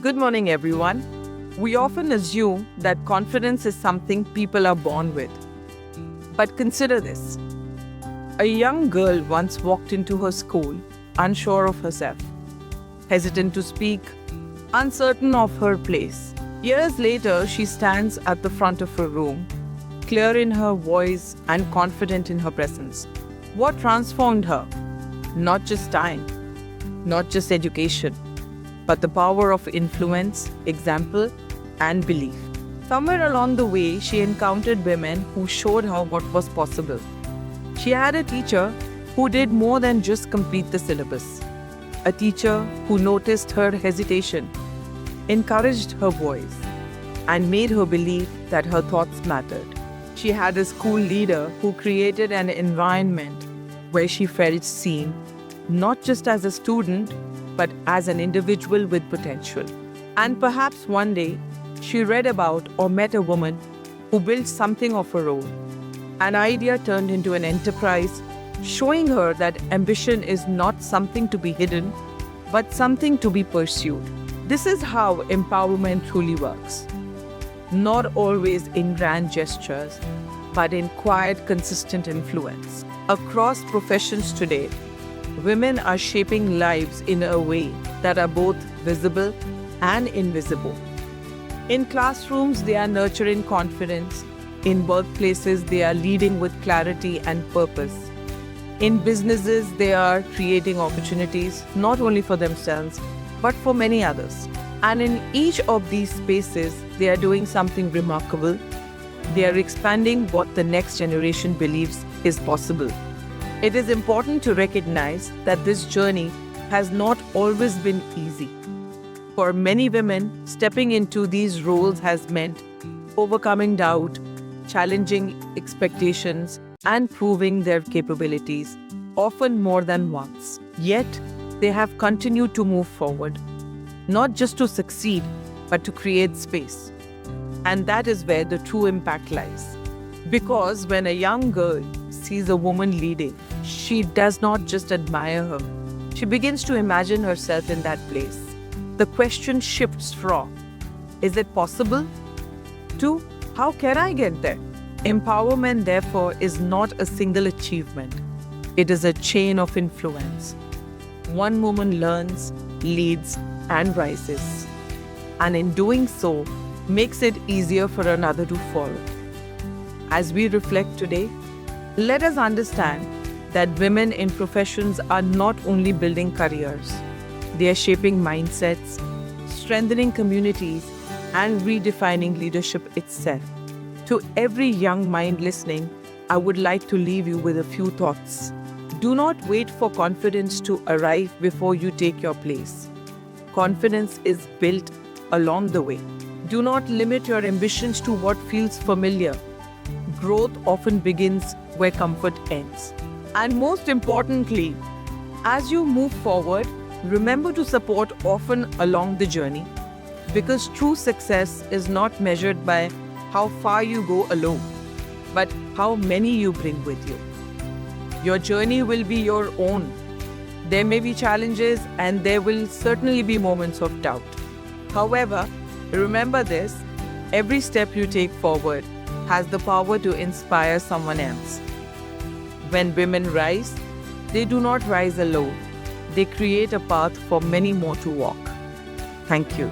Good morning, everyone. We often assume that confidence is something people are born with. But consider this. A young girl once walked into her school, unsure of herself, hesitant to speak, uncertain of her place. Years later, she stands at the front of her room, clear in her voice and confident in her presence. What transformed her? Not just time, not just education, but the power of influence, example, and belief. Somewhere along the way, she encountered women who showed her what was possible. She had a teacher who did more than just complete the syllabus. A teacher who noticed her hesitation, encouraged her voice, and made her believe that her thoughts mattered. She had a school leader who created an environment where she felt seen, not just as a student, but as an individual with potential. And perhaps one day, she read about or met a woman who built something of her own. An idea turned into an enterprise, showing her that ambition is not something to be hidden, but something to be pursued. This is how empowerment truly works. Not always in grand gestures, but in quiet, consistent influence. Across professions today, women are shaping lives in a way that are both visible and invisible. In classrooms, they are nurturing confidence. In workplaces, they are leading with clarity and purpose. In businesses, they are creating opportunities not only for themselves, but for many others. And in each of these spaces, they are doing something remarkable. They are expanding what the next generation believes is possible. It is important to recognize that this journey has not always been easy. For many women, stepping into these roles has meant overcoming doubt, challenging expectations, and proving their capabilities, often more than once. Yet, they have continued to move forward, not just to succeed, but to create space. And that is where the true impact lies. Because when a young girl sees a woman leading, she does not just admire her. She begins to imagine herself in that place. The question shifts from, is it possible? To, how can I get there? Empowerment, therefore, is not a single achievement. It is a chain of influence. One woman learns, leads, and rises. And in doing so, makes it easier for another to follow. As we reflect today, let us understand that women in professions are not only building careers, they are shaping mindsets, strengthening communities, and redefining leadership itself. To every young mind listening, I would like to leave you with a few thoughts. Do not wait for confidence to arrive before you take your place. Confidence is built along the way. Do not limit your ambitions to what feels familiar. Growth often begins where comfort ends. And most importantly, as you move forward, remember to support often along the journey, because true success is not measured by how far you go alone, but how many you bring with you. Your journey will be your own. There may be challenges and there will certainly be moments of doubt. However, remember this, every step you take forward has the power to inspire someone else. When women rise, they do not rise alone. They create a path for many more to walk. Thank you.